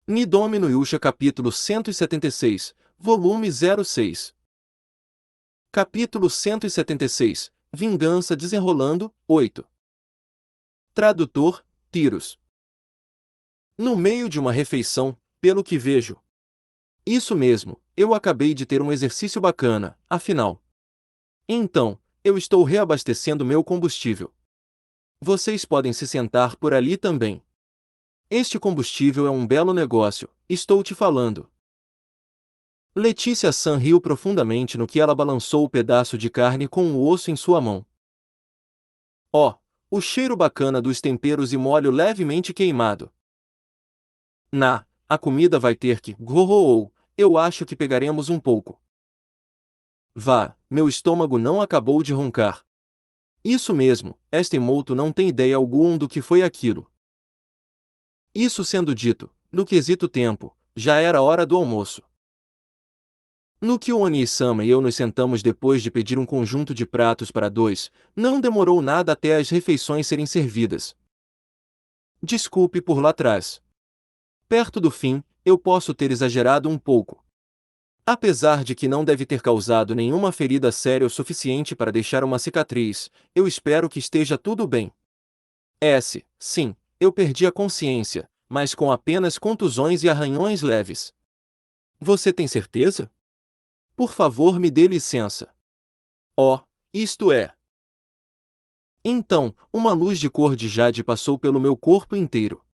Nidomi no Yusha capítulo 176, volume 06. Capítulo 176, Vingança desenrolando, 8. Tradutor, Tiros. No meio de uma refeição, pelo que vejo. Isso mesmo, eu acabei de ter um exercício bacana, afinal. Então, eu estou reabastecendo meu combustível. Vocês podem se sentar por ali também. Este combustível é um belo negócio, estou te falando. Letícia-san riu profundamente no que ela balançou o pedaço de carne com o osso em sua mão. Oh, o cheiro bacana dos temperos e molho levemente queimado. A comida vai ter que... eu acho que pegaremos um pouco. Vá, meu estômago não acabou de roncar. Isso mesmo, este Emoto não tem ideia alguma do que foi aquilo. Isso sendo dito, no quesito tempo, já era hora do almoço. No que o Oni-sama e eu nos sentamos depois de pedir um conjunto de pratos para dois, não demorou nada até as refeições serem servidas. Desculpe por lá atrás. Perto do fim, eu posso ter exagerado um pouco. Apesar de que não deve ter causado nenhuma ferida séria o suficiente para deixar uma cicatriz, eu espero que esteja tudo bem. Sim, eu perdi a consciência, mas com apenas contusões e arranhões leves. Você tem certeza? Por favor, me dê licença. Oh, isto é. Então, uma luz de cor de jade passou pelo meu corpo inteiro.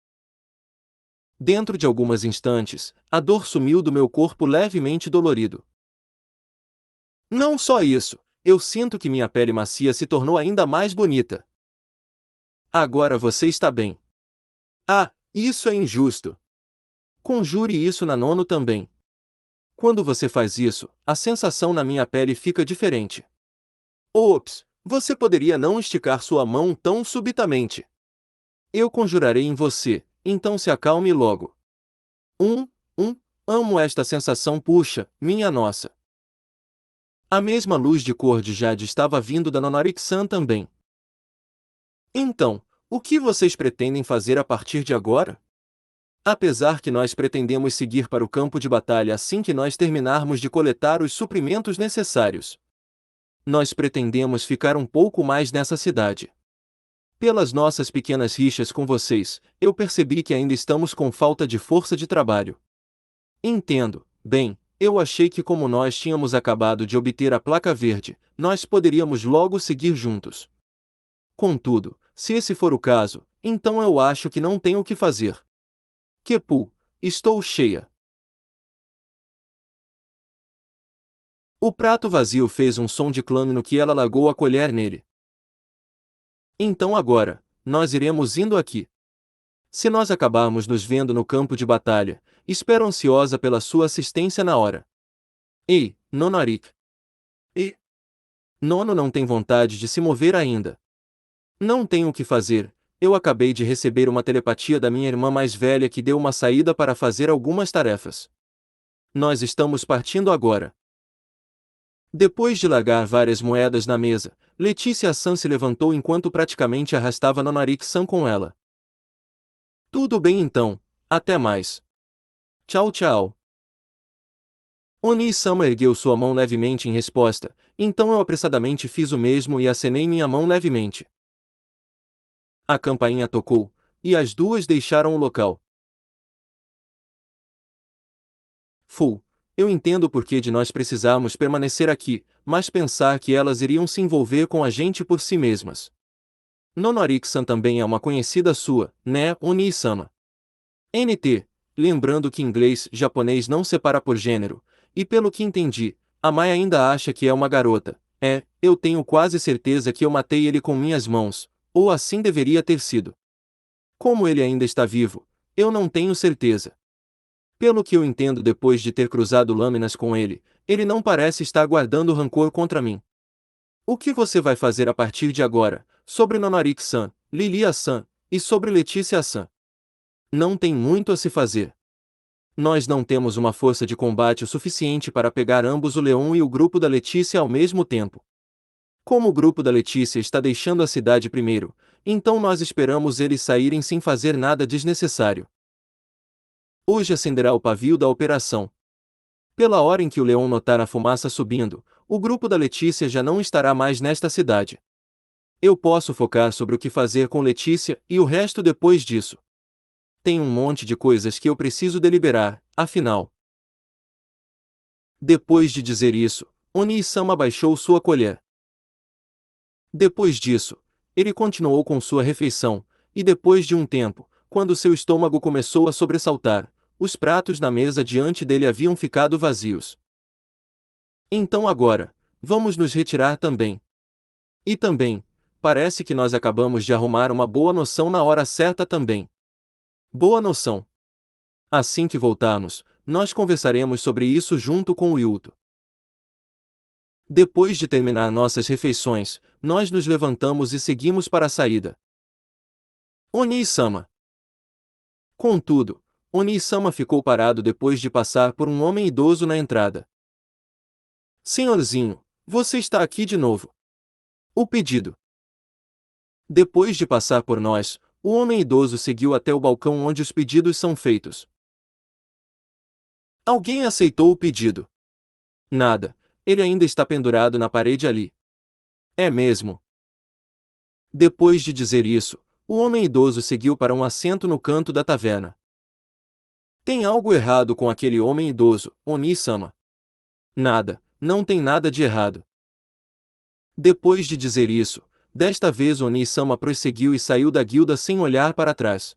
Dentro de alguns instantes, a dor sumiu do meu corpo levemente dolorido. Não só isso, eu sinto que minha pele macia se tornou ainda mais bonita. Agora você está bem. Ah, isso é injusto. Conjure isso na Nono também. Quando você faz isso, a sensação na minha pele fica diferente. Ops, você poderia não esticar sua mão tão subitamente. Eu conjurarei em você, então se acalme logo. Um, amo esta sensação, puxa, minha nossa. A mesma luz de cor de jade estava vindo da Nonarix-san também. Então, o que vocês pretendem fazer a partir de agora? Apesar que nós pretendemos seguir para o campo de batalha assim que nós terminarmos de coletar os suprimentos necessários. Nós pretendemos ficar um pouco mais nessa cidade. Pelas nossas pequenas rixas com vocês, eu percebi que ainda estamos com falta de força de trabalho. Entendo, bem, eu achei que como nós tínhamos acabado de obter a placa verde, nós poderíamos logo seguir juntos. Contudo, se esse for o caso, então eu acho que não tenho o que fazer. Kepu, estou cheia. O prato vazio fez um som de clame no que ela largou a colher nele. Então agora, nós iremos indo aqui. Se nós acabarmos nos vendo no campo de batalha, espero ansiosa pela sua assistência na hora. Ei, Nonarik. E Nono não tem vontade de se mover ainda. Não tenho o que fazer, eu acabei de receber uma telepatia da minha irmã mais velha que deu uma saída para fazer algumas tarefas. Nós estamos partindo agora. Depois de largar várias moedas na mesa, Letícia-san se levantou enquanto praticamente arrastava Nonarix-san com ela. Tudo bem então, até mais. Tchau tchau. Oni-sama ergueu sua mão levemente em resposta, então eu apressadamente fiz o mesmo e acenei minha mão levemente. A campainha tocou, e as duas deixaram o local. Eu entendo o porquê de nós precisarmos permanecer aqui, mas pensar que elas iriam se envolver com a gente por si mesmas. Nonarix-san também é uma conhecida sua, né, Oni-sama? NT, lembrando que inglês e japonês não separa por gênero, e pelo que entendi, a Mai ainda acha que é uma garota. Eu tenho quase certeza que eu matei ele com minhas mãos, ou assim deveria ter sido. Como ele ainda está vivo, eu não tenho certeza. Pelo que eu entendo depois de ter cruzado lâminas com ele, ele não parece estar guardando rancor contra mim. O que você vai fazer a partir de agora, sobre Nonarix-san, Lilia-san, e sobre Letícia-san? Não tem muito a se fazer. Nós não temos uma força de combate o suficiente para pegar ambos o Leão e o grupo da Letícia ao mesmo tempo. Como o grupo da Letícia está deixando a cidade primeiro, então nós esperamos eles saírem sem fazer nada desnecessário. Hoje acenderá o pavio da operação. Pela hora em que o Leão notar a fumaça subindo, o grupo da Letícia já não estará mais nesta cidade. Eu posso focar sobre o que fazer com Letícia e o resto depois disso. Tem um monte de coisas que eu preciso deliberar, afinal. Depois de dizer isso, Oni-sama baixou sua colher. Depois disso, ele continuou com sua refeição, e depois de um tempo, quando seu estômago começou a sobressaltar, os pratos na mesa diante dele haviam ficado vazios. Então agora, vamos nos retirar também. E também, parece que nós acabamos de arrumar uma boa noção na hora certa também. Boa noção. Assim que voltarmos, nós conversaremos sobre isso junto com o Yuto. Depois de terminar nossas refeições, nós nos levantamos e seguimos para a saída. Oni-sama. Contudo, Oni-sama ficou parado depois de passar por um homem idoso na entrada. Senhorzinho, você está aqui de novo. O pedido. Depois de passar por nós, o homem idoso seguiu até o balcão onde os pedidos são feitos. Alguém aceitou o pedido? Nada. Ele ainda está pendurado na parede ali. É mesmo. Depois de dizer isso, o homem idoso seguiu para um assento no canto da taverna. Tem algo errado com aquele homem idoso, Oni-sama? Nada, não tem nada de errado. Depois de dizer isso, desta vez Oni-sama prosseguiu e saiu da guilda sem olhar para trás.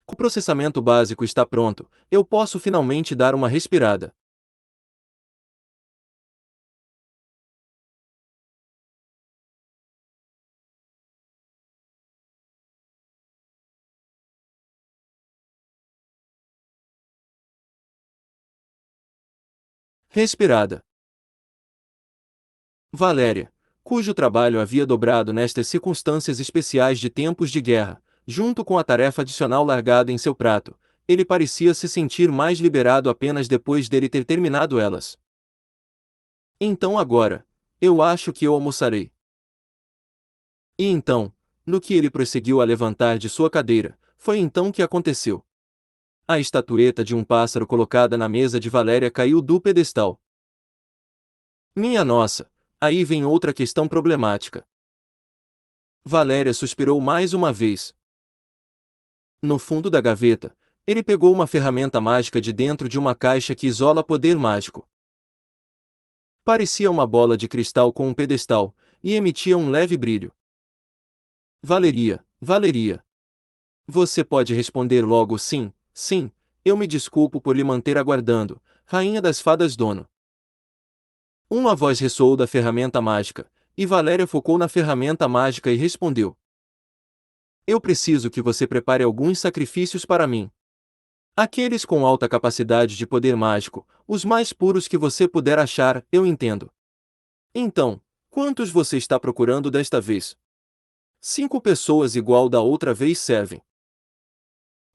O processamento básico está pronto, eu posso finalmente dar uma respirada. Respirada. Valéria, cujo trabalho havia dobrado nestas circunstâncias especiais de tempos de guerra, junto com a tarefa adicional largada em seu prato, ele parecia se sentir mais liberado apenas depois dele ter terminado elas. Então agora, eu acho que eu almoçarei. E então, no que ele prosseguiu a levantar de sua cadeira, foi então que aconteceu. A estatueta de um pássaro colocada na mesa de Valéria caiu do pedestal. Minha nossa, aí vem outra questão problemática. Valéria suspirou mais uma vez. No fundo da gaveta, ele pegou uma ferramenta mágica de dentro de uma caixa que isola poder mágico. Parecia uma bola de cristal com um pedestal, e emitia um leve brilho. Valeria, Valeria. Você pode responder logo sim, sim, eu me desculpo por lhe manter aguardando, Rainha das Fadas Dono. Uma voz ressoou da ferramenta mágica, e Valéria focou na ferramenta mágica e respondeu. Eu preciso que você prepare alguns sacrifícios para mim. Aqueles com alta capacidade de poder mágico, os mais puros que você puder achar, eu entendo. Então, quantos você está procurando desta vez? 5 pessoas igual da outra vez servem.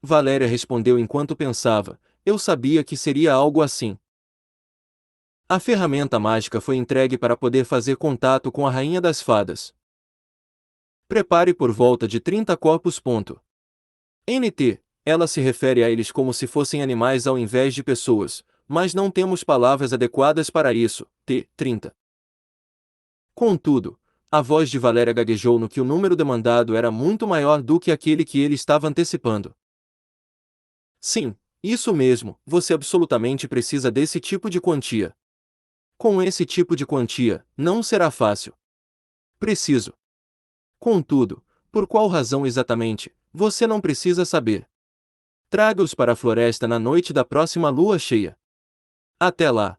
Valéria respondeu enquanto pensava, eu sabia que seria algo assim. A ferramenta mágica foi entregue para poder fazer contato com a Rainha das Fadas. Prepare por volta de 30 corpos. NT, ela se refere a eles como se fossem animais ao invés de pessoas, mas não temos palavras adequadas para isso, T. 30. Contudo, a voz de Valéria gaguejou no que o número demandado era muito maior do que aquele que ele estava antecipando. Sim, isso mesmo, você absolutamente precisa desse tipo de quantia. Com esse tipo de quantia, não será fácil. Preciso. Contudo, por qual razão exatamente, você não precisa saber. Traga-os para a floresta na noite da próxima lua cheia. Até lá.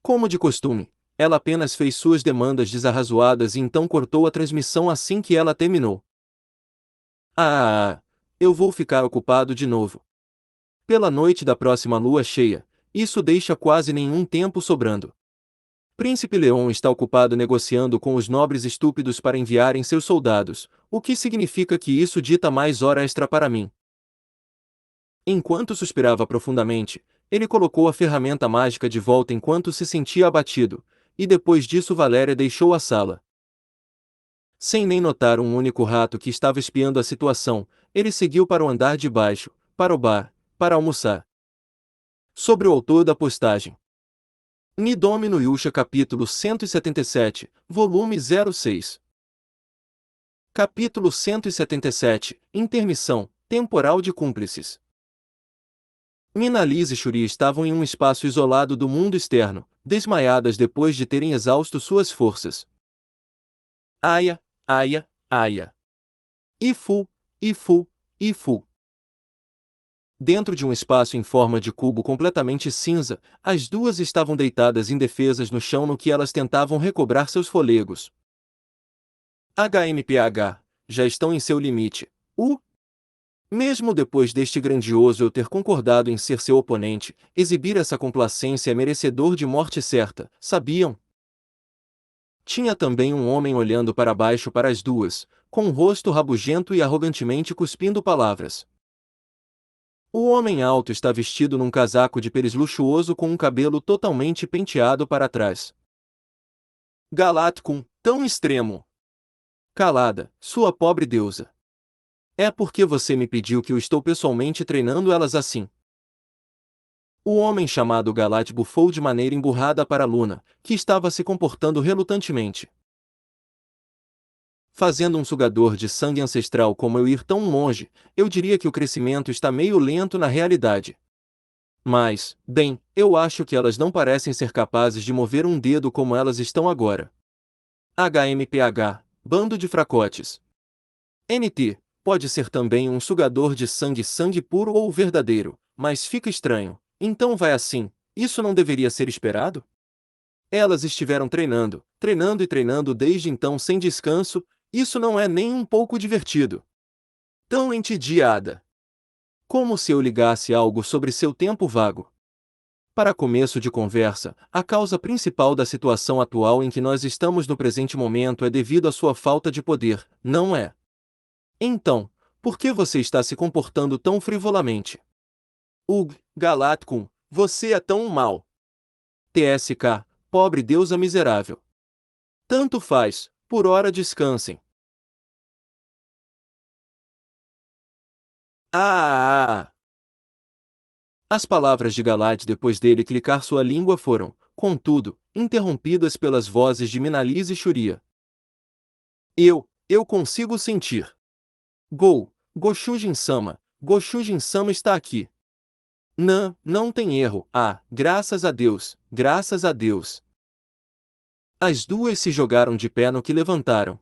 Como de costume, ela apenas fez suas demandas desarrazoadas e então cortou a transmissão assim que ela terminou. Eu vou ficar ocupado de novo. Pela noite da próxima lua cheia, isso deixa quase nenhum tempo sobrando. Príncipe Leon está ocupado negociando com os nobres estúpidos para enviarem seus soldados, o que significa que isso dita mais hora extra para mim. Enquanto suspirava profundamente, ele colocou a ferramenta mágica de volta enquanto se sentia abatido, e depois disso Valéria deixou a sala. Sem nem notar um único rato que estava espiando a situação, ele seguiu para o andar de baixo, para o bar, para almoçar. Sobre o autor da postagem. Nidomi no Yusha capítulo 177, volume 06. Capítulo 177, Intermissão, temporal de cúmplices. Minaliz e Shuri estavam em um espaço isolado do mundo externo, desmaiadas depois de terem exausto suas forças. Aia, aia, aia. Ifu, ifu, ifu. Dentro de um espaço em forma de cubo completamente cinza, as duas estavam deitadas indefesas no chão no que elas tentavam recobrar seus fôlegos. HMPH, já estão em seu limite. Mesmo depois deste grandioso eu ter concordado em ser seu oponente, exibir essa complacência é merecedor de morte certa, sabiam? Tinha também um homem olhando para baixo para as duas, com um rosto rabugento e arrogantemente cuspindo palavras. O homem alto está vestido num casaco de peles luxuoso com um cabelo totalmente penteado para trás. Galatcum, tão extremo! Calada, sua pobre deusa! É porque você me pediu que eu estou pessoalmente treinando elas assim. O homem chamado Galat bufou de maneira emburrada para Luna, que estava se comportando relutantemente. Fazendo um sugador de sangue ancestral como eu ir tão longe, eu diria que o crescimento está meio lento na realidade. Mas, bem, eu acho que elas não parecem ser capazes de mover um dedo como elas estão agora. HMPH, bando de fracotes. NT, pode ser também um sugador de sangue puro ou verdadeiro, mas fica estranho. Então vai assim, isso não deveria ser esperado? Elas estiveram treinando, treinando e treinando desde então sem descanso, isso não é nem um pouco divertido. Tão entediada. Como se eu ligasse algo sobre seu tempo vago. Para começo de conversa, a causa principal da situação atual em que nós estamos no presente momento é devido à sua falta de poder, não é? Então, por que você está se comportando tão frivolamente? Galatcum, você é tão mau. TSK, pobre deusa miserável. Tanto faz, por ora descansem. Ah! As palavras de Galad depois dele clicar sua língua foram, contudo, interrompidas pelas vozes de Minaliz e Shuria. Eu consigo sentir. Goshujin-sama, Goshujin-sama está aqui. Não tem erro, graças a Deus, graças a Deus. As duas se jogaram de pé no que levantaram.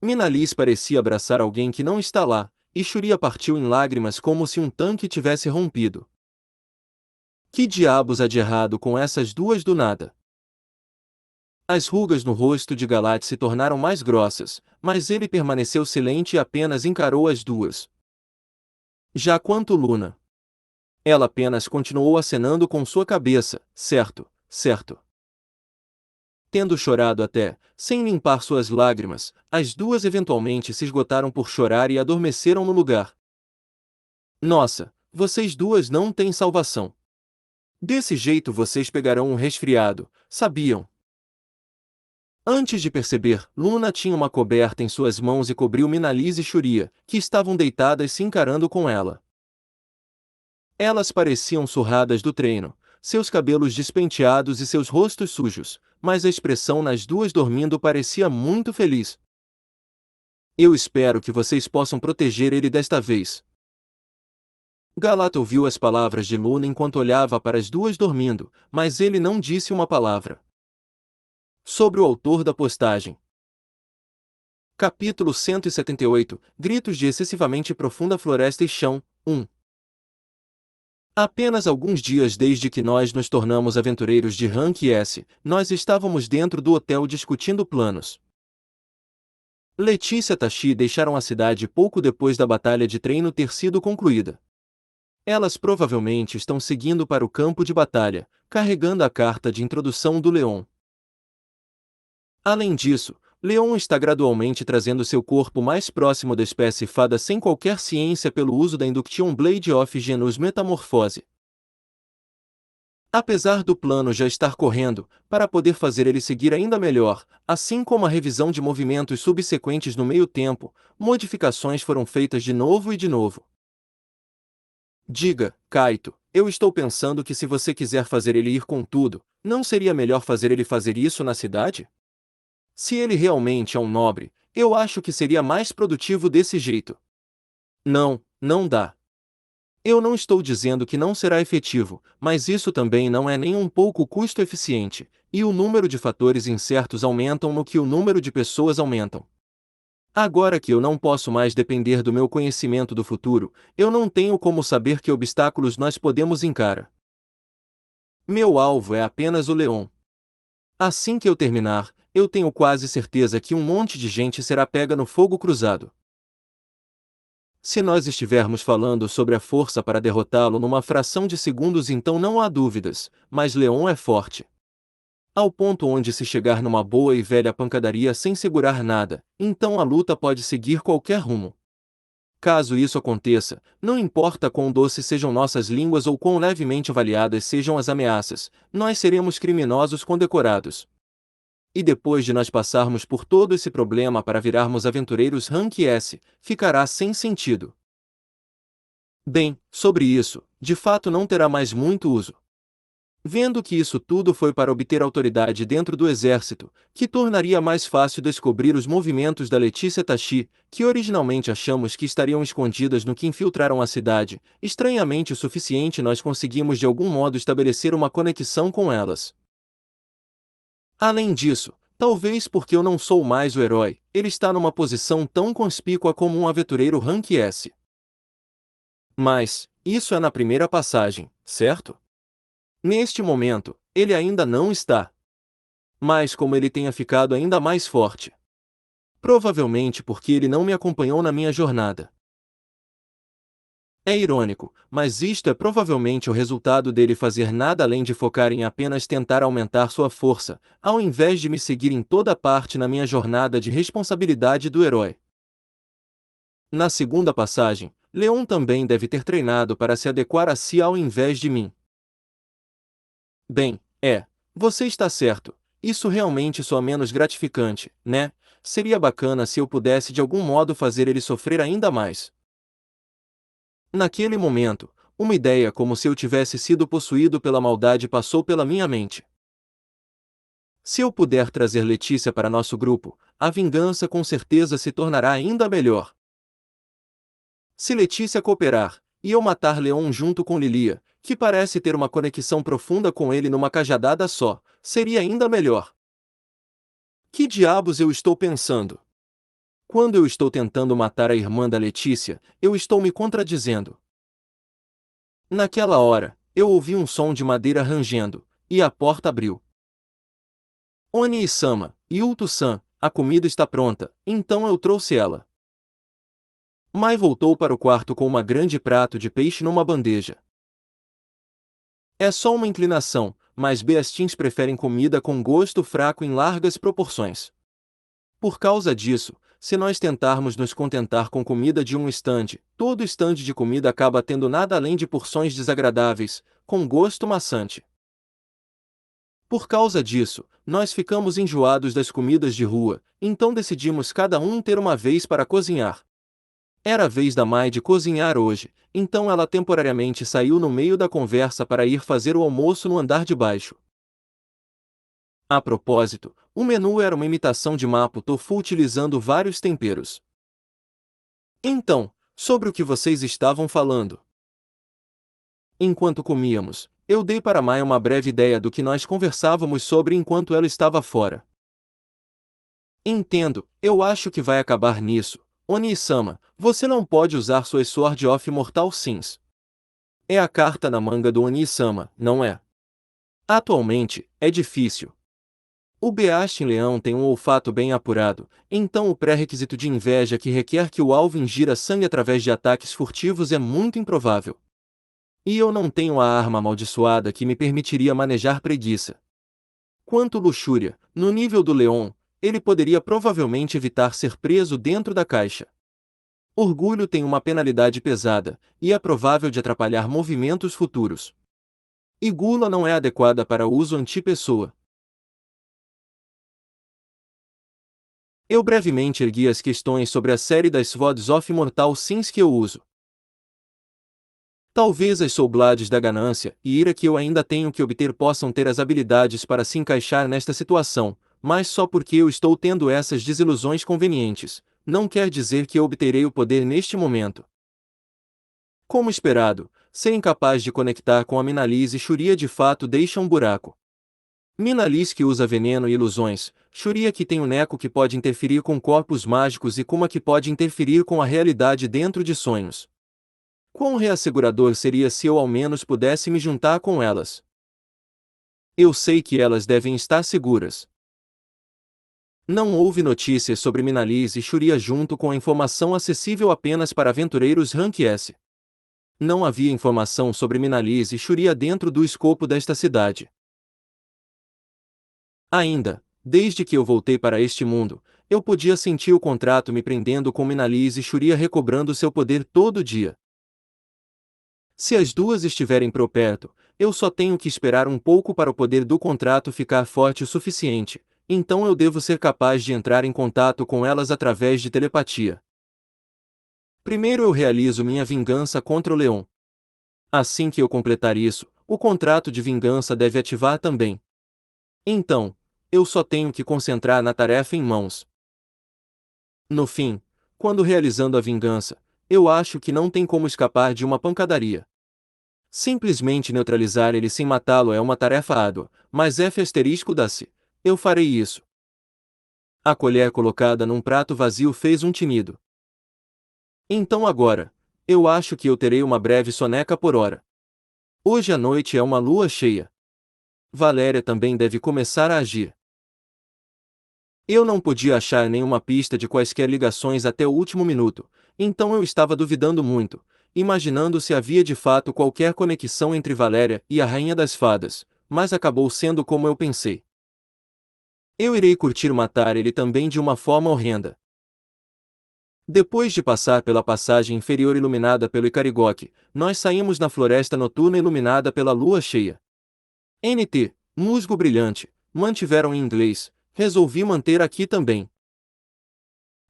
Minaliz parecia abraçar alguém que não está lá, e Shuria partiu em lágrimas como se um tanque tivesse rompido. Que diabos há de errado com essas duas do nada? As rugas no rosto de Galad se tornaram mais grossas, mas ele permaneceu silente e apenas encarou as duas. Já quanto Luna, ela apenas continuou acenando com sua cabeça, certo, certo. Tendo chorado até, sem limpar suas lágrimas, as duas eventualmente se esgotaram por chorar e adormeceram no lugar. Nossa, vocês duas não têm salvação. Desse jeito vocês pegarão um resfriado, sabiam? Antes de perceber, Luna tinha uma coberta em suas mãos e cobriu Minaliz e Shuria, que estavam deitadas se encarando com ela. Elas pareciam surradas do treino, seus cabelos despenteados e seus rostos sujos, mas a expressão nas duas dormindo parecia muito feliz. Eu espero que vocês possam proteger ele desta vez. Galat ouviu as palavras de Luna enquanto olhava para as duas dormindo, mas ele não disse uma palavra. Sobre o autor da postagem. Capítulo 178, Gritos de excessivamente profunda floresta e chão, 1. Apenas alguns dias desde que nós nos tornamos aventureiros de Rank S, nós estávamos dentro do hotel discutindo planos. Letícia e Tashi deixaram a cidade pouco depois da batalha de treino ter sido concluída. Elas provavelmente estão seguindo para o campo de batalha, carregando a carta de introdução do Leon. Além disso, Leon está gradualmente trazendo seu corpo mais próximo da espécie fada sem qualquer ciência pelo uso da Induction Blade of Genus Metamorfose. Apesar do plano já estar correndo, para poder fazer ele seguir ainda melhor, assim como a revisão de movimentos subsequentes no meio tempo, modificações foram feitas de novo e de novo. Diga, Kaito, eu estou pensando que se você quiser fazer ele ir com tudo, não seria melhor fazer ele fazer isso na cidade? Se ele realmente é um nobre, eu acho que seria mais produtivo desse jeito. Não, não dá. Eu não estou dizendo que não será efetivo, mas isso também não é nem um pouco custo-eficiente, e o número de fatores incertos aumentam no que o número de pessoas aumentam. Agora que eu não posso mais depender do meu conhecimento do futuro, eu não tenho como saber que obstáculos nós podemos encarar. Meu alvo é apenas o leão. Assim que eu terminar, eu tenho quase certeza que um monte de gente será pega no fogo cruzado. Se nós estivermos falando sobre a força para derrotá-lo numa fração de segundos, então não há dúvidas, mas Leon é forte. Ao ponto onde se chegar numa boa e velha pancadaria sem segurar nada, então a luta pode seguir qualquer rumo. Caso isso aconteça, não importa quão doces sejam nossas línguas ou quão levemente avaliadas sejam as ameaças, nós seremos criminosos condecorados. E depois de nós passarmos por todo esse problema para virarmos aventureiros Rank S, ficará sem sentido. Bem, sobre isso, de fato não terá mais muito uso. Vendo que isso tudo foi para obter autoridade dentro do exército, que tornaria mais fácil descobrir os movimentos da Letícia Tachi, que originalmente achamos que estariam escondidas no que infiltraram a cidade, estranhamente o suficiente nós conseguimos de algum modo estabelecer uma conexão com elas. Além disso, talvez porque eu não sou mais o herói, ele está numa posição tão conspícua como um aventureiro Rank S. Mas, isso é na primeira passagem, certo? Neste momento, ele ainda não está. Mas como ele tenha ficado ainda mais forte. Provavelmente porque ele não me acompanhou na minha jornada. É irônico, mas isto é provavelmente o resultado dele fazer nada além de focar em apenas tentar aumentar sua força, ao invés de me seguir em toda parte na minha jornada de responsabilidade do herói. Na segunda passagem, Leon também deve ter treinado para se adequar a si ao invés de mim. Bem, você está certo. Isso realmente soa menos gratificante, né? Seria bacana se eu pudesse de algum modo fazer ele sofrer ainda mais. Naquele momento, uma ideia como se eu tivesse sido possuído pela maldade passou pela minha mente. Se eu puder trazer Letícia para nosso grupo, a vingança com certeza se tornará ainda melhor. Se Letícia cooperar, e eu matar Leon junto com Lilia, que parece ter uma conexão profunda com ele numa cajadada só, seria ainda melhor. Que diabos eu estou pensando? Quando eu estou tentando matar a irmã da Letícia, eu estou me contradizendo. Naquela hora, eu ouvi um som de madeira rangendo, e a porta abriu. Oni-sama, Yuto-san, a comida está pronta, então eu trouxe ela. Mai voltou para o quarto com uma grande prato de peixe numa bandeja. É só uma inclinação, mas beastins preferem comida com gosto fraco em largas proporções. Por causa disso, se nós tentarmos nos contentar com comida de um estande, todo estande de comida acaba tendo nada além de porções desagradáveis, com gosto maçante. Por causa disso, nós ficamos enjoados das comidas de rua, então decidimos cada um ter uma vez para cozinhar. Era a vez da Mai de cozinhar hoje, então ela temporariamente saiu no meio da conversa para ir fazer o almoço no andar de baixo. A propósito, o menu era uma imitação de mapo tofu utilizando vários temperos. Então, sobre o que vocês estavam falando? Enquanto comíamos, eu dei para Mai uma breve ideia do que nós conversávamos sobre enquanto ela estava fora. Entendo, eu acho que vai acabar nisso. Oni-sama, você não pode usar sua Sword of Mortal Sins. É a carta na manga do Oni-sama, não é? Atualmente, é difícil. O Beastin Leão tem um olfato bem apurado, então o pré-requisito de inveja que requer que o alvo ingira sangue através de ataques furtivos é muito improvável. E eu não tenho a arma amaldiçoada que me permitiria manejar preguiça. Quanto luxúria, no nível do Leon, ele poderia provavelmente evitar ser preso dentro da caixa. Orgulho tem uma penalidade pesada, e é provável de atrapalhar movimentos futuros. E gula não é adequada para uso anti-pessoa. Eu brevemente ergui as questões sobre a série das Swords of Mortal Sins que eu uso. Talvez as Soul Blades da ganância e ira que eu ainda tenho que obter possam ter as habilidades para se encaixar nesta situação, mas só porque eu estou tendo essas desilusões convenientes, não quer dizer que eu obterei o poder neste momento. Como esperado, ser incapaz de conectar com a Minalis e Shuria de fato deixa um buraco. Minalis que usa veneno e ilusões, Shuria que tem o Neko que pode interferir com corpos mágicos e Kuma que pode interferir com a realidade dentro de sonhos. Quão reassegurador seria se eu ao menos pudesse me juntar com elas? Eu sei que elas devem estar seguras. Não houve notícias sobre Minalis e Shuria junto com a informação acessível apenas para aventureiros Rank S. Não havia informação sobre Minalis e Shuria dentro do escopo desta cidade. Ainda, desde que eu voltei para este mundo, eu podia sentir o contrato me prendendo com Minalis e Shuria recobrando seu poder todo dia. Se as duas estiverem por perto, eu só tenho que esperar um pouco para o poder do contrato ficar forte o suficiente, então eu devo ser capaz de entrar em contato com elas através de telepatia. Primeiro eu realizo minha vingança contra o leão. Assim que eu completar isso, o contrato de vingança deve ativar também. Então, eu só tenho que concentrar na tarefa em mãos. No fim, quando realizando a vingança, eu acho que não tem como escapar de uma pancadaria. Simplesmente neutralizar ele sem matá-lo é uma tarefa árdua, mas F asterisco dá-se. Eu farei isso. A colher colocada num prato vazio fez um tinido. Então agora, eu acho que eu terei uma breve soneca por hora. Hoje à noite é uma lua cheia. Valéria também deve começar a agir. Eu não podia achar nenhuma pista de quaisquer ligações até o último minuto, então eu estava duvidando muito, imaginando se havia de fato qualquer conexão entre Valéria e a Rainha das Fadas, mas acabou sendo como eu pensei. Eu irei curtir matar ele também de uma forma horrenda. Depois de passar pela passagem inferior iluminada pelo Ikarigoke, nós saímos na floresta noturna iluminada pela lua cheia. NT, musgo brilhante, mantiveram em inglês, resolvi manter aqui também.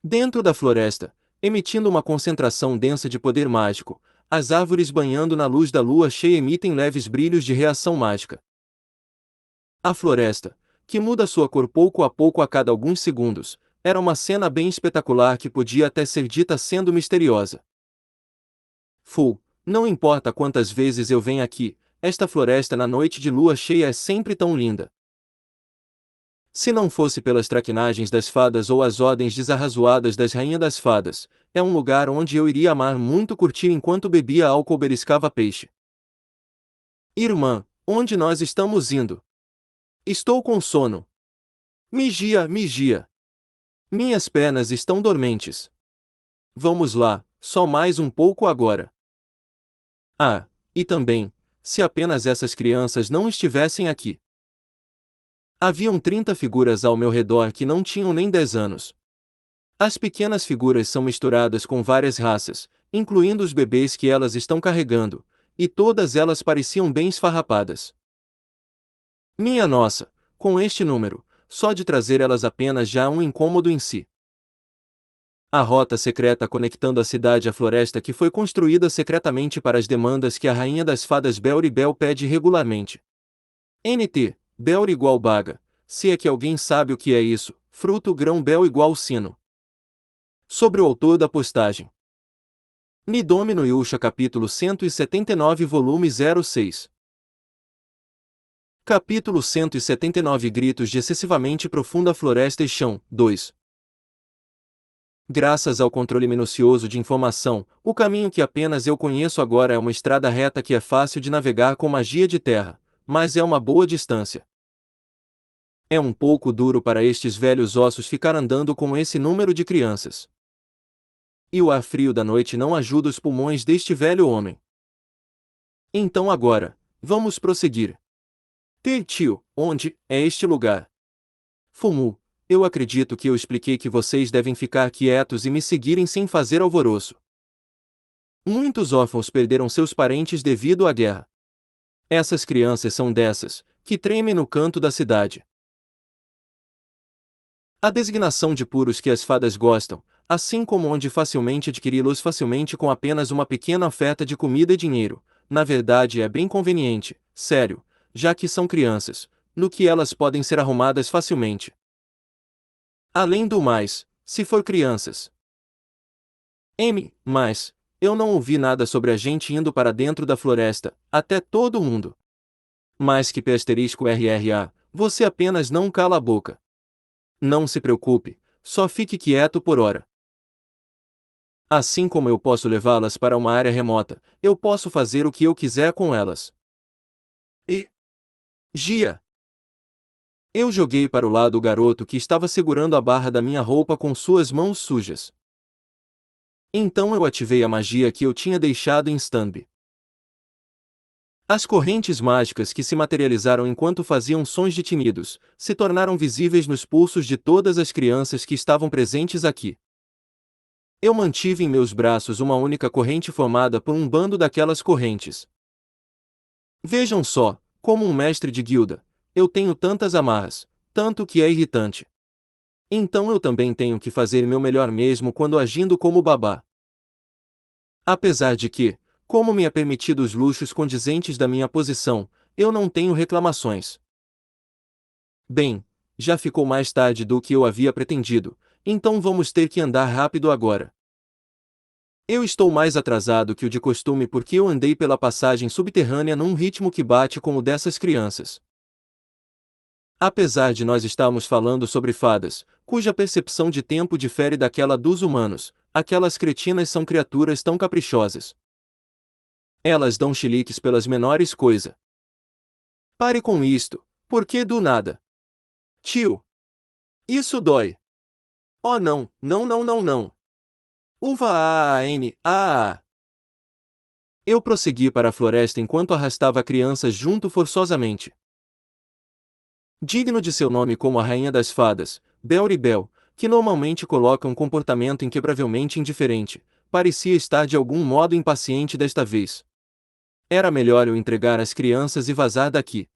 Dentro da floresta, emitindo uma concentração densa de poder mágico, as árvores banhando na luz da lua cheia emitem leves brilhos de reação mágica. A floresta, que muda sua cor pouco a pouco a cada alguns segundos, era uma cena bem espetacular que podia até ser dita sendo misteriosa. Não importa quantas vezes eu venha aqui, esta floresta na noite de lua cheia é sempre tão linda. Se não fosse pelas traquinagens das fadas ou as ordens desarrazoadas das rainhas das fadas, é um lugar onde eu iria amar muito curtir enquanto bebia álcool ou beliscava peixe. Irmã, onde nós estamos indo? Estou com sono. Migia, migia. Minhas pernas estão dormentes. Vamos lá, só mais um pouco agora. Ah, e também, se apenas essas crianças não estivessem aqui. Haviam 30 figuras ao meu redor que não tinham nem 10 anos. As pequenas figuras são misturadas com várias raças, incluindo os bebês que elas estão carregando, e todas elas pareciam bem esfarrapadas. Minha nossa, com este número, só de trazer elas apenas já é um incômodo em si. A rota secreta conectando a cidade à floresta que foi construída secretamente para as demandas que a rainha das fadas Belribel pede regularmente. NT, Belr igual baga, se é que alguém sabe o que é isso, fruto grão Bel igual sino. Sobre o autor da postagem. Nidomi no Yusha capítulo 179 volume 06. Capítulo 179 Gritos de excessivamente profunda floresta e chão, 2. Graças ao controle minucioso de informação, o caminho que apenas eu conheço agora é uma estrada reta que é fácil de navegar com magia de terra, mas é uma boa distância. É um pouco duro para estes velhos ossos ficar andando com esse número de crianças. E o ar frio da noite não ajuda os pulmões deste velho homem. Então agora, vamos prosseguir. Tio, onde é este lugar? Fumu, eu acredito que eu expliquei que vocês devem ficar quietos e me seguirem sem fazer alvoroço. Muitos órfãos perderam seus parentes devido à guerra. Essas crianças são dessas, que tremem no canto da cidade. A designação de puros que as fadas gostam, assim como onde facilmente adquiri-los facilmente com apenas uma pequena oferta de comida e dinheiro, na verdade é bem conveniente, sério, já que são crianças, no que elas podem ser arrumadas facilmente. Além do mais, se for crianças. Mas, eu não ouvi nada sobre a gente indo para dentro da floresta, até todo mundo. Mas que *RRA, você apenas não cala a boca. Não se preocupe, só fique quieto por hora. Assim como eu posso levá-las para uma área remota, eu posso fazer o que eu quiser com elas. E Gia! Eu joguei para o lado o garoto que estava segurando a barra da minha roupa com suas mãos sujas. Então eu ativei a magia que eu tinha deixado em stand-by. As correntes mágicas que se materializaram enquanto faziam sons de tinidos, se tornaram visíveis nos pulsos de todas as crianças que estavam presentes aqui. Eu mantive em meus braços uma única corrente formada por um bando daquelas correntes. Vejam só, como um mestre de guilda, eu tenho tantas amarras, tanto que é irritante. Então eu também tenho que fazer meu melhor mesmo quando agindo como babá. Apesar de que, como me é permitido os luxos condizentes da minha posição, eu não tenho reclamações. Bem, já ficou mais tarde do que eu havia pretendido, então vamos ter que andar rápido agora. Eu estou mais atrasado que o de costume porque eu andei pela passagem subterrânea num ritmo que bate com o dessas crianças. Apesar de nós estarmos falando sobre fadas, cuja percepção de tempo difere daquela dos humanos, aquelas cretinas são criaturas tão caprichosas. Elas dão chiliques pelas menores coisas. Pare com isto, porque do nada. Tio! Isso dói! Oh não, não não não não! Uva a. Eu prossegui para a floresta enquanto arrastava a criança junto forçosamente. Digno de seu nome como a rainha das fadas, Bel-Ribel, que normalmente coloca um comportamento inquebravelmente indiferente, parecia estar de algum modo impaciente desta vez. Era melhor eu entregar as crianças e vazar daqui.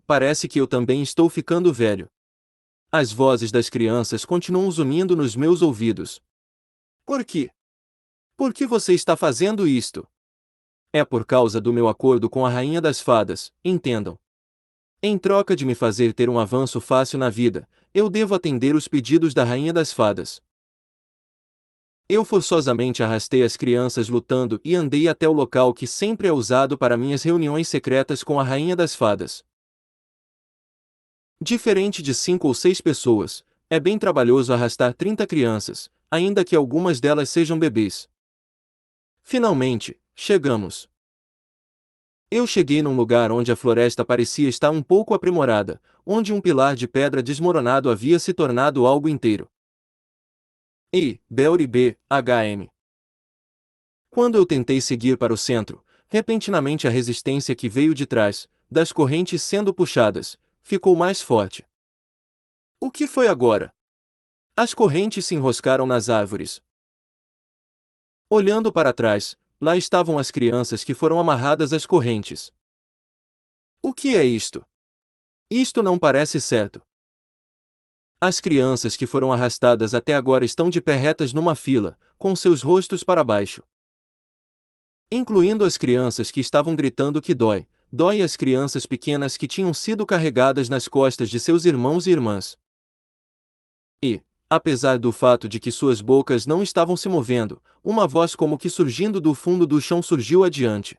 Parece que eu também estou ficando velho. As vozes das crianças continuam zunindo nos meus ouvidos. Por quê? Por que você está fazendo isto? É por causa do meu acordo com a rainha das fadas, entendam. Em troca de me fazer ter um avanço fácil na vida, eu devo atender os pedidos da rainha das fadas. Eu forçosamente arrastei as crianças lutando e andei até o local que sempre é usado para minhas reuniões secretas com a rainha das fadas. Diferente de 5 ou 6 pessoas, é bem trabalhoso arrastar 30 crianças, ainda que algumas delas sejam bebês. Finalmente, chegamos. Eu cheguei num lugar onde a floresta parecia estar um pouco aprimorada, onde um pilar de pedra desmoronado havia se tornado algo inteiro. Bel-Rib. Quando eu tentei seguir para o centro, repentinamente a resistência que veio de trás, das correntes sendo puxadas, ficou mais forte. O que foi agora? As correntes se enroscaram nas árvores. Olhando para trás, lá estavam as crianças que foram amarradas às correntes. O que é isto? Isto não parece certo. As crianças que foram arrastadas até agora estão de pé retas numa fila, com seus rostos para baixo. Incluindo as crianças que estavam gritando que dói, dói as crianças pequenas que tinham sido carregadas nas costas de seus irmãos e irmãs. E, apesar do fato de que suas bocas não estavam se movendo, uma voz como que surgindo do fundo do chão surgiu adiante.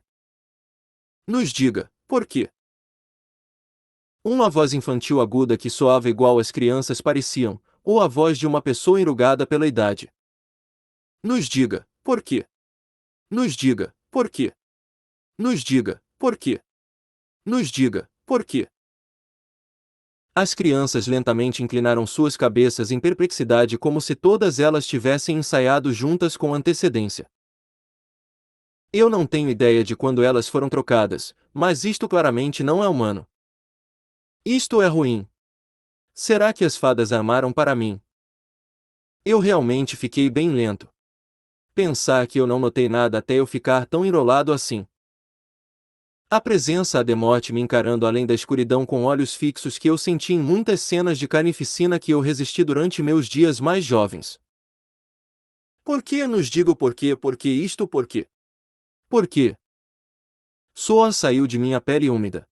Nos diga, por quê? Uma voz infantil aguda que soava igual as crianças pareciam, ou a voz de uma pessoa enrugada pela idade. Nos diga, por quê? Nos diga, por quê? Nos diga, por quê? Nos diga, por quê? As crianças lentamente inclinaram suas cabeças em perplexidade como se todas elas tivessem ensaiado juntas com antecedência. Eu não tenho ideia de quando elas foram trocadas, mas isto claramente não é humano. Isto é ruim. Será que as fadas armaram para mim? Eu realmente fiquei bem lento. Pensar que eu não notei nada até eu ficar tão enrolado assim. A presença de morte me encarando além da escuridão com olhos fixos que eu senti em muitas cenas de carnificina que eu resisti durante meus dias mais jovens. Por que nos digo por quê? Por que isto? Por quê? Por quê? Suor saiu de minha pele úmida.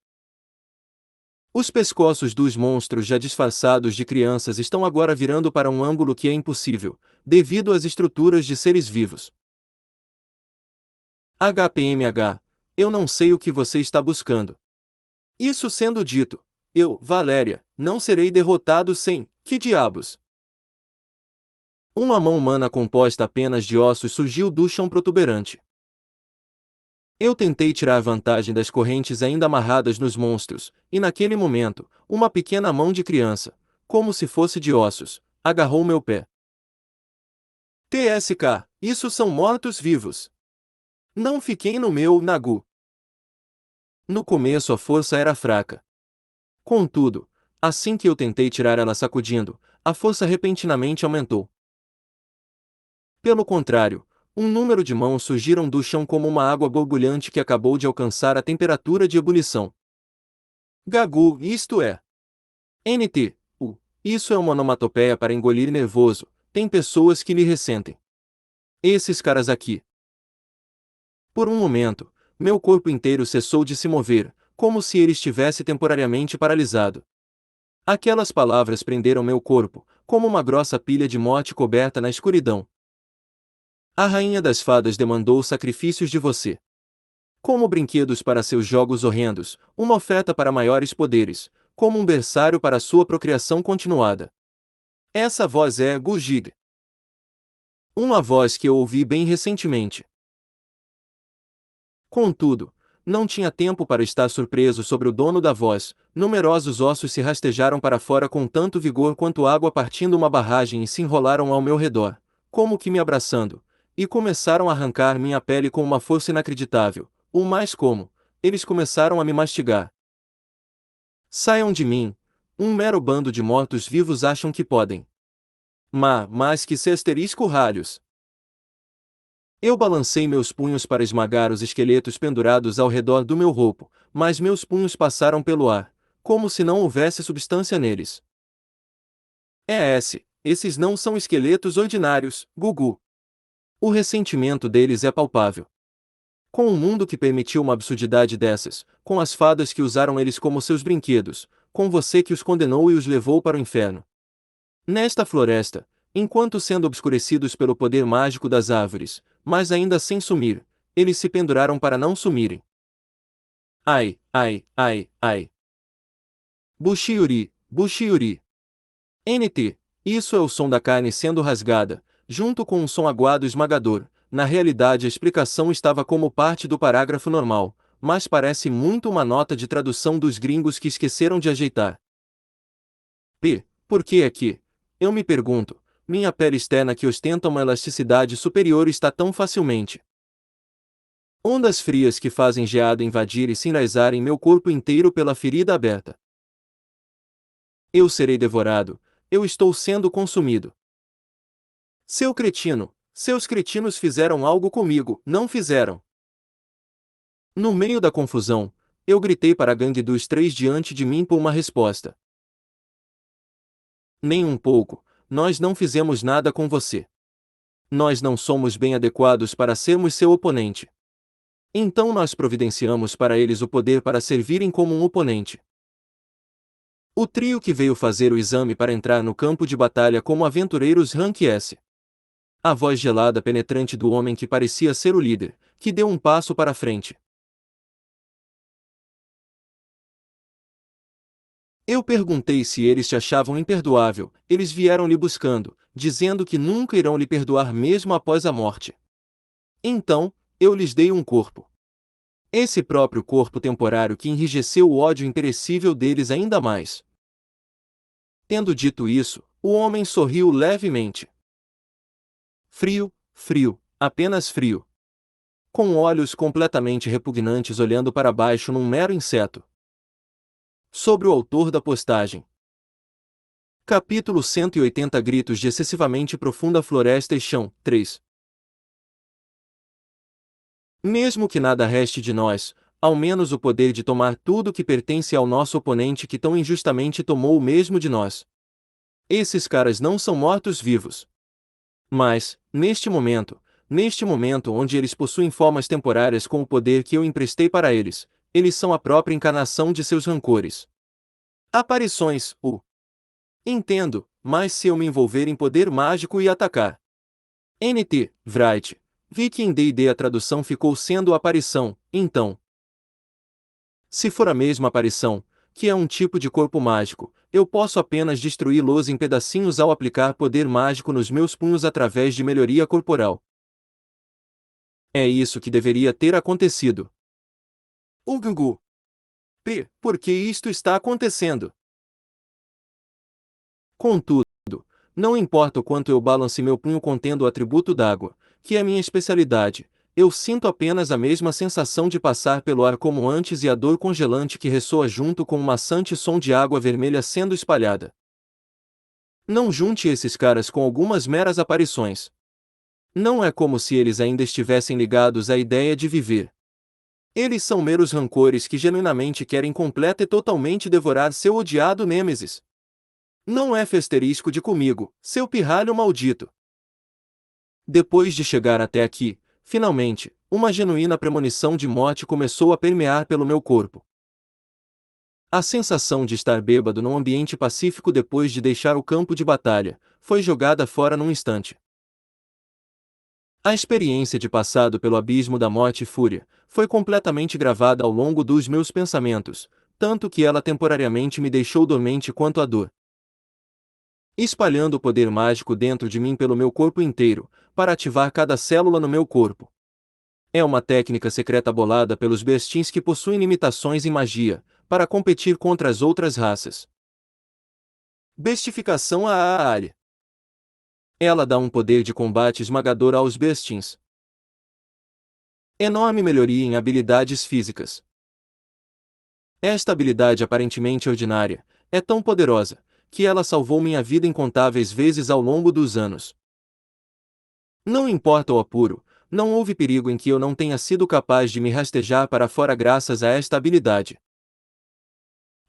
Os pescoços dos monstros já disfarçados de crianças estão agora virando para um ângulo que é impossível, devido às estruturas de seres vivos. HPMH, eu não sei o que você está buscando. Isso sendo dito, eu, Valéria, não serei derrotado sem, que diabos? Uma mão humana composta apenas de ossos surgiu do chão protuberante. Eu tentei tirar vantagem das correntes ainda amarradas nos monstros, e naquele momento, uma pequena mão de criança, como se fosse de ossos, agarrou meu pé. TSK, isso são mortos-vivos. Não fiquei no meu nagu. No começo a força era fraca. Contudo, assim que eu tentei tirar ela sacudindo, a força repentinamente aumentou. Pelo contrário, um número de mãos surgiram do chão como uma água borbulhante que acabou de alcançar a temperatura de ebulição. Gagu, isto é. NT, isso é uma onomatopeia para engolir nervoso, tem pessoas que lhe ressentem. Esses caras aqui. Por um momento, meu corpo inteiro cessou de se mover, como se ele estivesse temporariamente paralisado. Aquelas palavras prenderam meu corpo, como uma grossa pilha de morte coberta na escuridão. A rainha das fadas demandou sacrifícios de você. Como brinquedos para seus jogos horrendos, uma oferta para maiores poderes, como um berçário para sua procriação continuada. Essa voz é Gujig. Uma voz que eu ouvi bem recentemente. Contudo, não tinha tempo para estar surpreso sobre o dono da voz, numerosos ossos se rastejaram para fora com tanto vigor quanto água partindo uma barragem e se enrolaram ao meu redor, como que me abraçando, e começaram a arrancar minha pele com uma força inacreditável, ou mais como, eles começaram a me mastigar. Saiam de mim, um mero bando de mortos-vivos acham que podem. Mas que se asterisco ralhos. Eu balancei meus punhos para esmagar os esqueletos pendurados ao redor do meu roupo, mas meus punhos passaram pelo ar, como se não houvesse substância neles. Esses não são esqueletos ordinários, Gugu. O ressentimento deles é palpável. Com um mundo que permitiu uma absurdidade dessas, com as fadas que usaram eles como seus brinquedos, com você que os condenou e os levou para o inferno. Nesta floresta, enquanto sendo obscurecidos pelo poder mágico das árvores, mas ainda sem sumir, eles se penduraram para não sumirem. Ai, ai, ai, ai. Bushiuri, Bushiuri. NT, isso é o som da carne sendo rasgada, junto com um som aguado esmagador. Na realidade a explicação estava como parte do parágrafo normal, mas parece muito uma nota de tradução dos gringos que esqueceram de ajeitar. Por que é que, eu me pergunto, minha pele externa que ostenta uma elasticidade superior está tão facilmente? Ondas frias que fazem geada invadir e se enraizar em meu corpo inteiro pela ferida aberta. Eu serei devorado, eu estou sendo consumido. Seu cretino, seus cretinos fizeram algo comigo, não fizeram. No meio da confusão, eu gritei para a gangue dos três diante de mim por uma resposta. Nem um pouco, nós não fizemos nada com você. Nós não somos bem adequados para sermos seu oponente. Então nós providenciamos para eles o poder para servirem como um oponente. O trio que veio fazer o exame para entrar no campo de batalha como aventureiros Rank S. A voz gelada penetrante do homem que parecia ser o líder, que deu um passo para a frente. Eu perguntei se eles te achavam imperdoável, eles vieram lhe buscando, dizendo que nunca irão lhe perdoar mesmo após a morte. Então, eu lhes dei um corpo. Esse próprio corpo temporário que enrijeceu o ódio imperecível deles ainda mais. Tendo dito isso, o homem sorriu levemente. Frio, frio, apenas frio. Com olhos completamente repugnantes olhando para baixo num mero inseto. Sobre o autor da postagem. Capítulo 180 Gritos de excessivamente profunda floresta e chão, 3. Mesmo que nada reste de nós, ao menos o poder de tomar tudo que pertence ao nosso oponente que tão injustamente tomou o mesmo de nós. Esses caras não são mortos-vivos. Mas, neste momento onde eles possuem formas temporárias com o poder que eu emprestei para eles, eles são a própria encarnação de seus rancores. Aparições, Entendo, mas se eu me envolver em poder mágico e atacar. NT, Wright. Vi que em D&D a tradução ficou sendo aparição, então. Se for a mesma aparição, que é um tipo de corpo mágico, eu posso apenas destruí-los em pedacinhos ao aplicar poder mágico nos meus punhos através de melhoria corporal. É isso que deveria ter acontecido. Gugu. Por que isto está acontecendo? Contudo, não importa o quanto eu balance meu punho contendo o atributo d'água, que é minha especialidade, eu sinto apenas a mesma sensação de passar pelo ar como antes e a dor congelante que ressoa junto com o maçante som de água vermelha sendo espalhada. Não junte esses caras com algumas meras aparições. Não é como se eles ainda estivessem ligados à ideia de viver. Eles são meros rancores que genuinamente querem completa e totalmente devorar seu odiado Nêmesis. Não é festerisco de comigo, seu pirralho maldito. Depois de chegar até aqui, finalmente, uma genuína premonição de morte começou a permear pelo meu corpo. A sensação de estar bêbado num ambiente pacífico depois de deixar o campo de batalha, foi jogada fora num instante. A experiência de passado pelo abismo da morte e fúria, foi completamente gravada ao longo dos meus pensamentos, tanto que ela temporariamente me deixou dormente quanto a dor. Espalhando o poder mágico dentro de mim pelo meu corpo inteiro, para ativar cada célula no meu corpo. É uma técnica secreta bolada pelos bestins que possuem limitações em magia, para competir contra as outras raças. Bestificação à área. Ela dá um poder de combate esmagador aos bestins. Enorme melhoria em habilidades físicas. Esta habilidade aparentemente ordinária, é tão poderosa, que ela salvou minha vida incontáveis vezes ao longo dos anos. Não importa o apuro, não houve perigo em que eu não tenha sido capaz de me rastejar para fora graças a esta habilidade.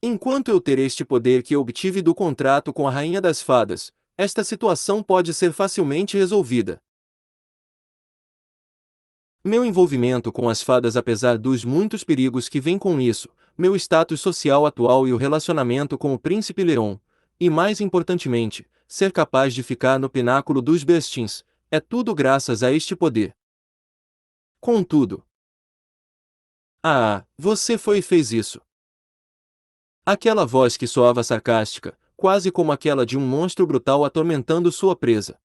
Enquanto eu ter este poder que eu obtive do contrato com a Rainha das Fadas, esta situação pode ser facilmente resolvida. Meu envolvimento com as fadas, apesar dos muitos perigos que vêm com isso, meu status social atual e o relacionamento com o Príncipe Leon, e mais importantemente, ser capaz de ficar no pináculo dos bestins, é tudo graças a este poder. Contudo, você foi e fez isso. Aquela voz que soava sarcástica, quase como aquela de um monstro brutal atormentando sua presa.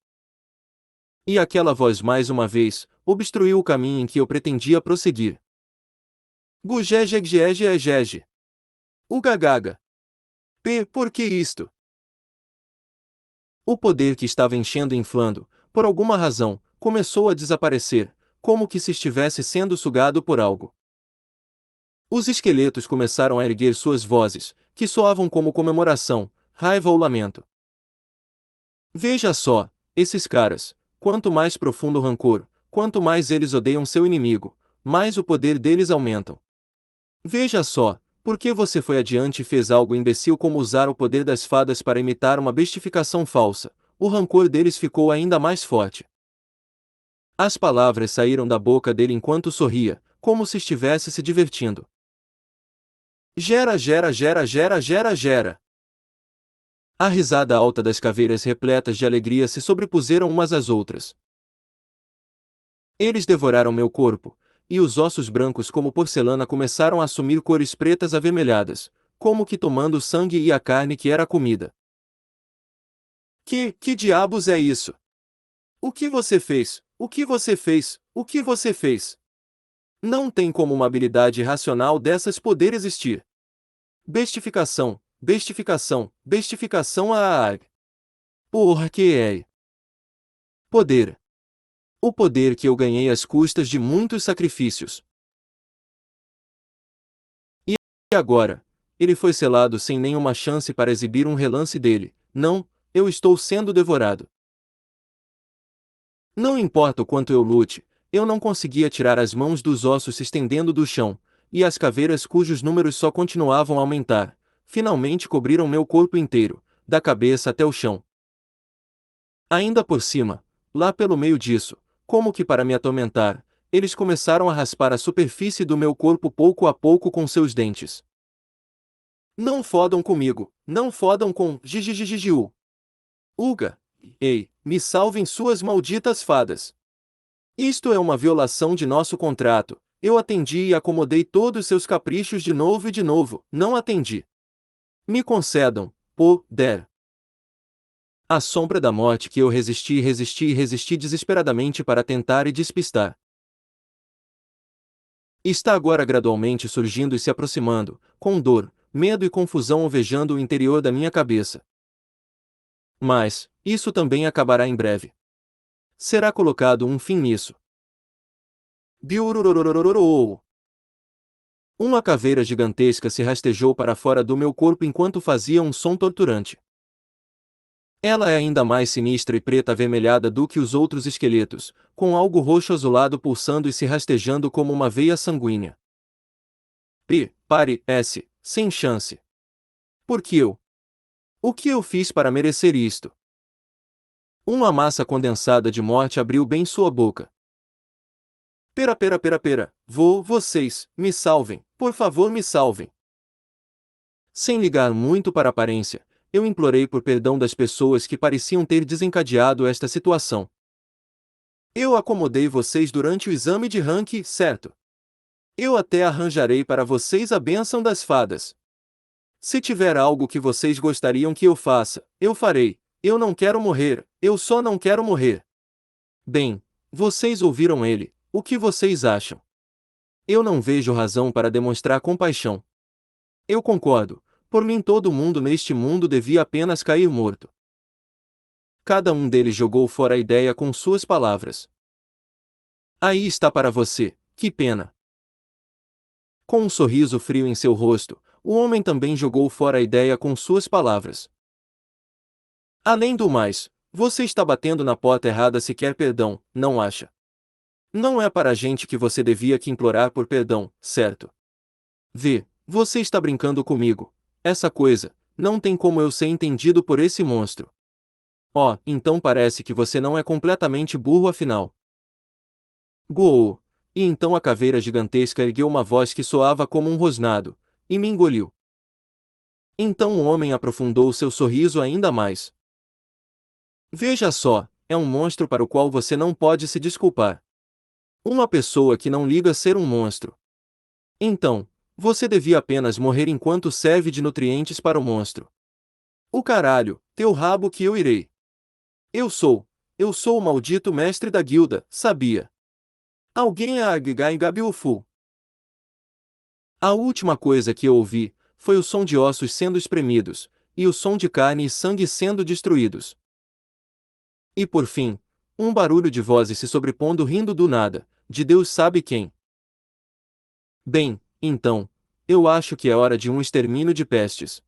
E aquela voz mais uma vez, obstruiu o caminho em que eu pretendia prosseguir. Gugegegegegege. Ugagaga. Por que isto? O poder que estava enchendo e inflando, por alguma razão, começou a desaparecer, como que se estivesse sendo sugado por algo. Os esqueletos começaram a erguer suas vozes, que soavam como comemoração, raiva ou lamento. Veja só, esses caras, quanto mais profundo o rancor, quanto mais eles odeiam seu inimigo, mais o poder deles aumentam. Veja só, por que você foi adiante e fez algo imbecil como usar o poder das fadas para imitar uma bestificação falsa, o rancor deles ficou ainda mais forte. As palavras saíram da boca dele enquanto sorria, como se estivesse se divertindo. Gera, gera, gera, gera, gera, gera. A risada alta das caveiras repletas de alegria se sobrepuseram umas às outras. Eles devoraram meu corpo, e os ossos brancos como porcelana começaram a assumir cores pretas avermelhadas, como que tomando o sangue e a carne que era a comida. Que diabos é isso? O que você fez? O que você fez? O que você fez? Não tem como uma habilidade irracional dessas poder existir. Bestificação, bestificação, bestificação Porra que é? Poder. O poder que eu ganhei às custas de muitos sacrifícios. E agora, ele foi selado sem nenhuma chance para exibir um relance dele. Não, eu estou sendo devorado. Não importa o quanto eu lute, eu não conseguia tirar as mãos dos ossos se estendendo do chão, e as caveiras cujos números só continuavam a aumentar, finalmente cobriram meu corpo inteiro, da cabeça até o chão. Ainda por cima, lá pelo meio disso, como que para me atormentar, eles começaram a raspar a superfície do meu corpo pouco a pouco com seus dentes. Não fodam comigo, não fodam com Gigigigigiu. Uga! Ei, me salvem suas malditas fadas! Isto é uma violação de nosso contrato. Eu atendi e acomodei todos seus caprichos de novo e de novo, não atendi. Me concedam, poder. A sombra da morte que eu resisti e resisti e resisti desesperadamente para tentar e despistar. Está agora gradualmente surgindo e se aproximando, com dor, medo e confusão alvejando o interior da minha cabeça. Mas, isso também acabará em breve. Será colocado um fim nisso. Biururururururururu. Uma caveira gigantesca se rastejou para fora do meu corpo enquanto fazia um som torturante. Ela é ainda mais sinistra e preta avermelhada do que os outros esqueletos, com algo roxo azulado pulsando e se rastejando como uma veia sanguínea. Pare, sem chance. Por que eu? O que eu fiz para merecer isto? Uma massa condensada de morte abriu bem sua boca. Pera, vocês, me salvem, por favor me salvem. Sem ligar muito para a aparência, eu implorei por perdão das pessoas que pareciam ter desencadeado esta situação. Eu acomodei vocês durante o exame de ranking, certo? Eu até arranjarei para vocês a bênção das fadas. Se tiver algo que vocês gostariam que eu faça, eu farei. Eu não quero morrer, eu só não quero morrer. Bem, vocês ouviram ele, o que vocês acham? Eu não vejo razão para demonstrar compaixão. Eu concordo, por mim todo mundo neste mundo devia apenas cair morto. Cada um deles jogou fora a ideia com suas palavras. Aí está para você, que pena. Com um sorriso frio em seu rosto, o homem também jogou fora a ideia com suas palavras. Além do mais, você está batendo na porta errada se quer perdão, não acha? Não é para a gente que você devia que implorar por perdão, certo? Você está brincando comigo. Essa coisa, não tem como eu ser entendido por esse monstro. Oh, então parece que você não é completamente burro afinal. Goou! E então a caveira gigantesca ergueu uma voz que soava como um rosnado, e me engoliu. Então o homem aprofundou seu sorriso ainda mais. Veja só, é um monstro para o qual você não pode se desculpar. Uma pessoa que não liga ser um monstro. Então, você devia apenas morrer enquanto serve de nutrientes para o monstro. O caralho, teu rabo que eu irei. Eu sou o maldito mestre da guilda, sabia? Alguém é Aggai Gabiufu. A última coisa que eu ouvi foi o som de ossos sendo espremidos, e o som de carne e sangue sendo destruídos. E por fim, um barulho de vozes se sobrepondo rindo do nada, de Deus sabe quem. Bem, então, eu acho que é hora de um extermínio de pestes.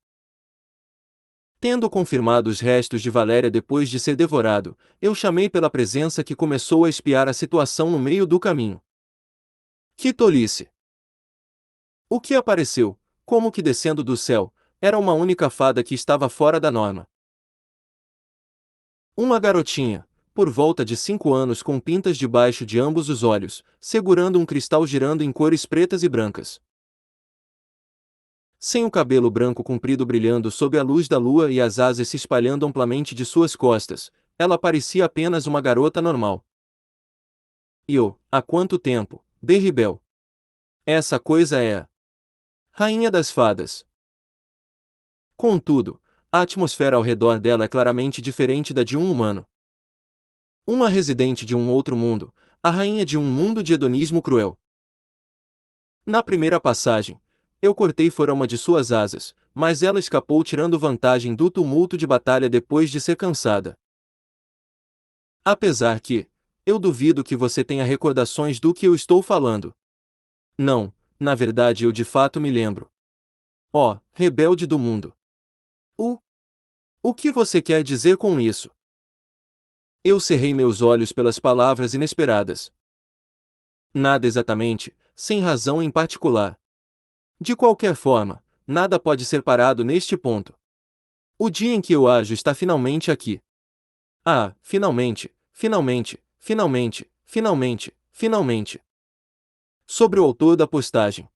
Tendo confirmado os restos de Valéria depois de ser devorado, eu chamei pela presença que começou a espiar a situação no meio do caminho. Que tolice! O que apareceu, como que descendo do céu, era uma única fada que estava fora da norma. Uma garotinha, por volta de 5 anos com pintas debaixo de ambos os olhos, segurando um cristal girando em cores pretas e brancas. Sem o cabelo branco comprido brilhando sob a luz da lua e as asas se espalhando amplamente de suas costas, ela parecia apenas uma garota normal. Há quanto tempo, Derribel? Essa coisa é a Rainha das Fadas. Contudo, a atmosfera ao redor dela é claramente diferente da de um humano. Uma residente de um outro mundo, a rainha de um mundo de hedonismo cruel. Na primeira passagem, eu cortei fora uma de suas asas, mas ela escapou tirando vantagem do tumulto de batalha depois de ser cansada. Apesar que, eu duvido que você tenha recordações do que eu estou falando. Não, na verdade eu de fato me lembro. Ó, rebelde do mundo. O O que você quer dizer com isso? Eu cerrei meus olhos pelas palavras inesperadas. Nada exatamente, sem razão em particular. De qualquer forma, nada pode ser parado neste ponto. O dia em que eu ajo está finalmente aqui. Ah, finalmente, finalmente, finalmente, finalmente, finalmente. Sobre o autor da postagem.